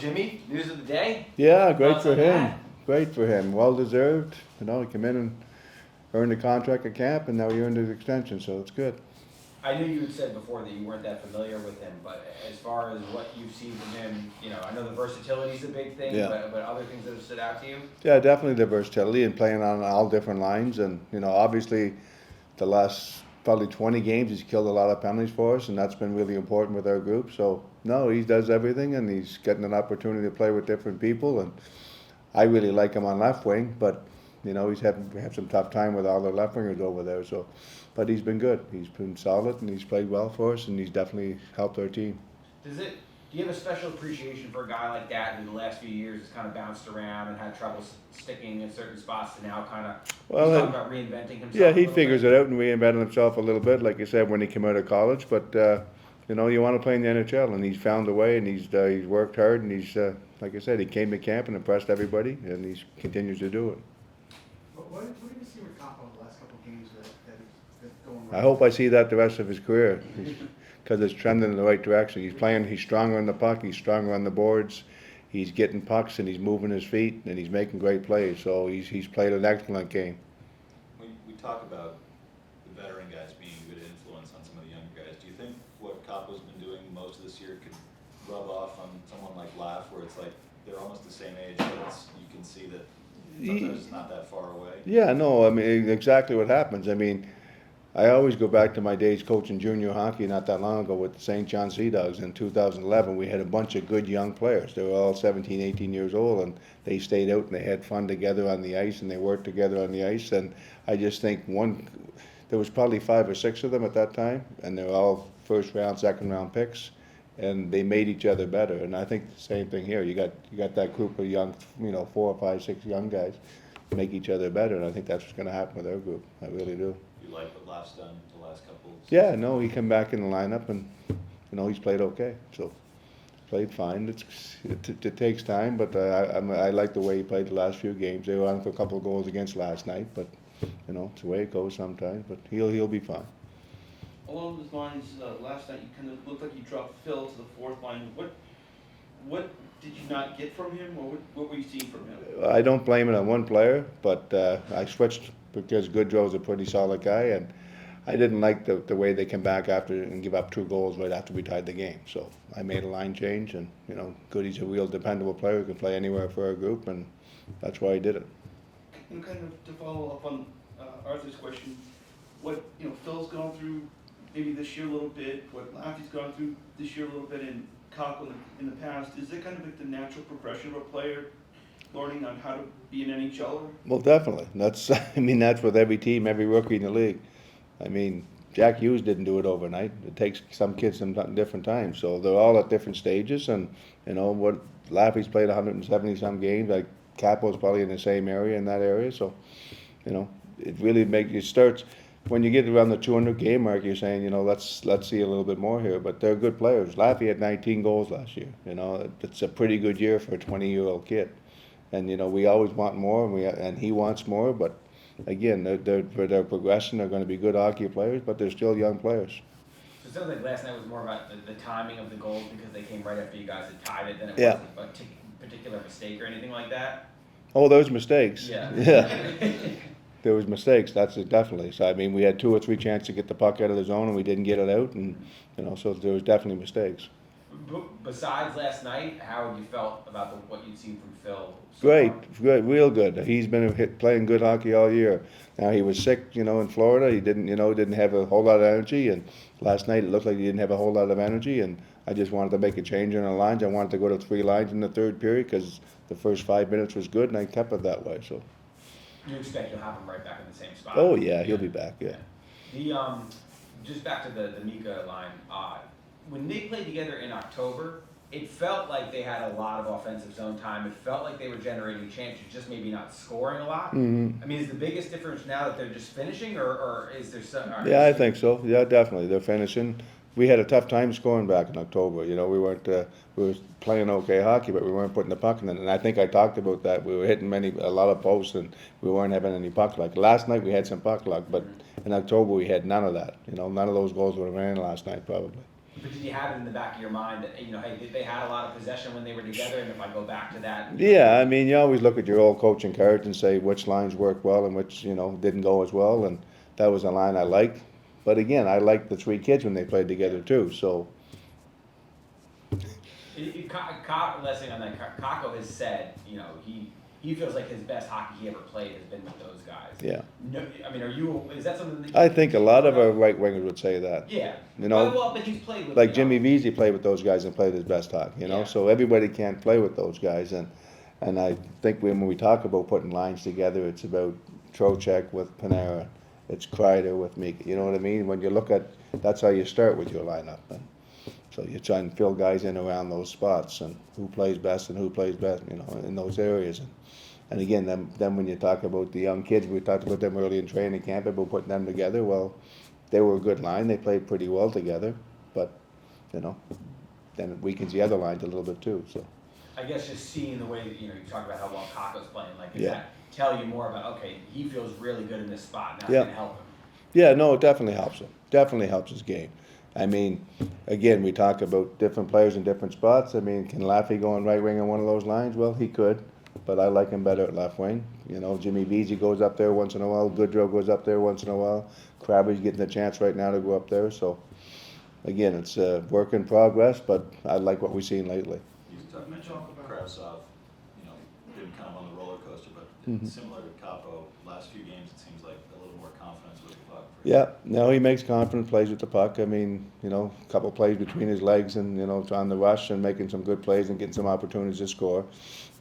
Jimmy, news of the day? Yeah, great Thoughts for on him. that? Great for him. Well deserved. He came in and earned a contract at camp, and now he earned his extension, so it's good. I knew you had said before that you weren't that familiar with him, but as far as what you've seen from him, I know the versatility is a big thing, Yeah. but other things that have stood out to you? Yeah, definitely the versatility and playing on all different lines, and obviously the last probably 20 games he's killed a lot of penalties for us, and that's been really important with our group. So no, he does everything, and he's getting an opportunity to play with different people, and I really like him on left wing, but he's had some tough time with all the left wingers over there. So, but he's been good. He's been solid, and he's played well for us, and he's definitely helped our team. Do you have a special appreciation for a guy like that who the last few years has kind of bounced around and had trouble sticking in certain spots to now kind of he's talking about reinventing himself? Yeah, he figures it out and reinvented himself a little bit, like you said, when he came out of college. But you want to play in the NHL, and he's found a way, and he's worked hard, and he's like I said, he came to camp and impressed everybody, and he continues to do it. What have you seen with Capo in the last couple of games that's going I right? hope I see that the rest of his career, because it's trending in the right direction. He's stronger on the puck, he's stronger on the boards, he's getting pucks, and he's moving his feet, and he's making great plays. So he's played an excellent game. We talk about the veteran guys being a good influence on some of the younger guys. Do you think what Capo's been doing most of this year could rub off on someone like Laugh, where it's like they're almost the same age, but you can see that sometimes it's not that far away? Yeah, no, I mean, exactly what happens. I mean, I always go back to my days coaching junior hockey not that long ago with the St. John Sea Dogs in 2011. We had a bunch of good young players. They were all 17, 18 years old, and they stayed out and they had fun together on the ice, and they worked together on the ice. And I just think there was probably 5 or 6 of them at that time, and they were all first round, second round picks, and they made each other better. And I think the same thing here. You got that group of young, 4, 5, 6 young guys make each other better, and I think that's what's going to happen with our group. I really do. You like what Laugh's done the last couple of seasons? Yeah, no, he come back in the lineup, and he's played okay. So played fine. It takes time, but I like the way he played the last few games. They were on for a couple of goals against last night, but it's the way it goes sometimes. But he'll be fine. Along those lines, last night you kind of looked like you dropped Phil to the fourth line. What did you not get from him, or what were you seeing from him? I don't blame it on one player, but I switched because Goodrow's a pretty solid guy, and I didn't like the way they came back after and give up 2 goals right after we tied the game. So I made a line change, and Goody's a real dependable player who can play anywhere for our group, and that's why I did it. And kind of to follow up on Arthur's question, what Phil's gone through maybe this year a little bit, what Laffy's gone through this year a little bit, and Kako in the past, is it kind of like the natural progression of a player learning on how to be an NHLer? Well, definitely. That's with every team, every rookie in the league. I mean, Jack Hughes didn't do it overnight. It takes some kids some different times. So they're all at different stages, and what Laffy's played 170 some games. Like Capo's probably in the same area in that area. So, it really starts when you get around the 200 game mark. You're saying, let's see a little bit more here. But they're good players. Laffy had 19 goals last year. It's a pretty good year for a 20-year-old kid. And we always want more, and he wants more. But again, for their progression, they're going to be good hockey players, but they're still young players. So it sounds like last night was more about the timing of the goals because they came right after you guys had tied it than it Yeah. wasn't a particular mistake or anything like that? Oh, those mistakes. Yeah. Yeah. There was mistakes, that's it, definitely. So, we had 2 or 3 chances to get the puck out of the zone, and we didn't get it out, and, so there was definitely mistakes. Besides last night, how have you felt about what you'd seen from Phil? Great, real good. He's been playing good hockey all year. Now, he was sick, in Florida. He didn't have a whole lot of energy, and last night it looked like he didn't have a whole lot of energy, and I just wanted to make a change in our lines. I wanted to go to 3 lines in the third period because the first 5 minutes was good, and I kept it that way, so. You expect you'll have him right back in the same spot? Oh, yeah, he'll be back, yeah. Just back to the Mika line, when they played together in October, it felt like they had a lot of offensive zone time. It felt like they were generating chances, just maybe not scoring a lot. Mm-hmm. Is the biggest difference now that they're just finishing, or is there some? Yeah, I think so. Yeah, definitely. They're finishing. We had a tough time scoring back in October. We were playing okay hockey, but we weren't putting the puck in. And I think I talked about that. We were hitting a lot of posts, and we weren't having any puck luck. Last night we had some puck luck, but in October we had none of that. None of those goals would have been in last night probably. But did you have it in the back of your mind that, hey, they had a lot of possession when they were together, and if I go back to that? Yeah, I mean, you always look at your old coaching cards and say which lines worked well and which, didn't go as well, and that was a line I liked. But again, I liked the three kids when they played together too, so, Leslie on that, Kako has said, he feels like his best hockey he ever played has been with those guys. yeah. No, I mean, is that something that? I think a lot of our right wingers would say that. Yeah. You know, Well, but he's played with. Like Jimmy Vesey played with those guys and played his best hockey, Yeah. so everybody can't play with those guys, and I think when we talk about putting lines together, it's about Trocheck with Panera, it's Kreider with Mika, you know what I mean? When you look at, that's how you start with your lineup, and so you try and fill guys in around those spots, and who plays best and who plays best, in those areas. And again, then when you talk about the young kids, we talked about them early in training camp, about putting them together, well, they were a good line, they played pretty well together, but, then it weakens the other lines a little bit too, so. I guess just seeing the way that, you talk about how well Kako's playing, like, does Yeah. that tell you more about, okay, he feels really good in this spot, now Yeah. it's gonna help him? Yeah, no, it definitely helps him. Definitely helps his game. I mean, again, we talk about different players in different spots. I mean, can Laffy go on right wing on one of those lines? Well, he could, but I like him better at left wing. Jimmy Vesey goes up there once in a while. Goodrow goes up there once in a while. Crabbe's getting a chance right now to go up there. So, again, it's a work in progress, but I like what we've seen lately. You mentioned Talk about- Kravtsov, been kind of on the roller coaster, but Mhm. similar to Capo, last few games, it seems like a little more confidence with the puck. Yeah, no, he makes confident plays with the puck. I mean, a couple plays between his legs and, on the rush and making some good plays and getting some opportunities to score.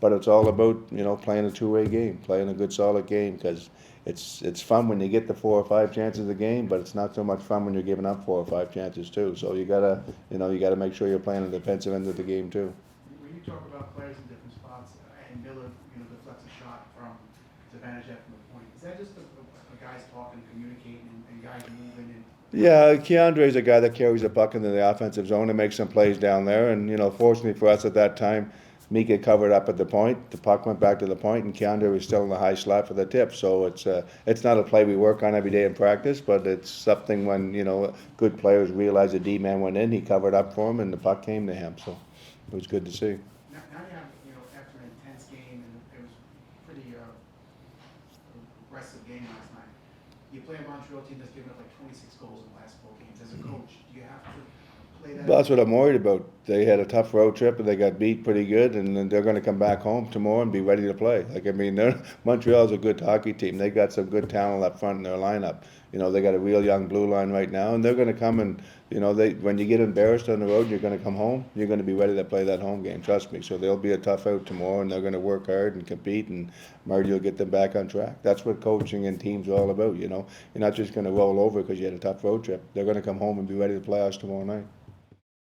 But it's all about, playing a two-way game, playing a good solid game, because it's fun when you get the 4 or 5 chances a game, but it's not so much fun when you're giving up 4 or 5 chances too. So you gotta make sure you're playing the defensive end of the game too. When you talk about players in different spots, and Miller, deflects a shot from Zibanejad from the point, is that just a guys talking, communicating, and guys moving and? Yeah, Keandre's a guy that carries the puck into the offensive zone and makes some plays down there. And, fortunately for us at that time, Mika covered up at the point. The puck went back to the point, and Keandre was still in the high slot for the tip. So it's not a play we work on every day in practice, but it's something when, good players realize the D-man went in, he covered up for him, and the puck came to him. So it was good to see. Now you have, after an intense game, and it was pretty aggressive game last night. You play a Montreal team that's given up like 26 goals in the last 4 games. As a coach, do you have to play that? Well, that's what I'm worried about. They had a tough road trip and they got beat pretty good, and then they're going to come back home tomorrow and be ready to play. Montreal's a good hockey team. They got some good talent up front in their lineup. They got a real young blue line right now, and they're going to come and when you get embarrassed on the road, you're going to come home. You're going to be ready to play that home game. Trust me. So they'll be a tough out tomorrow, and they're going to work hard and compete, and Marty will get them back on track. That's what coaching and teams are all about. You're not just going to roll over because you had a tough road trip. They're going to come home and be ready to play us tomorrow night.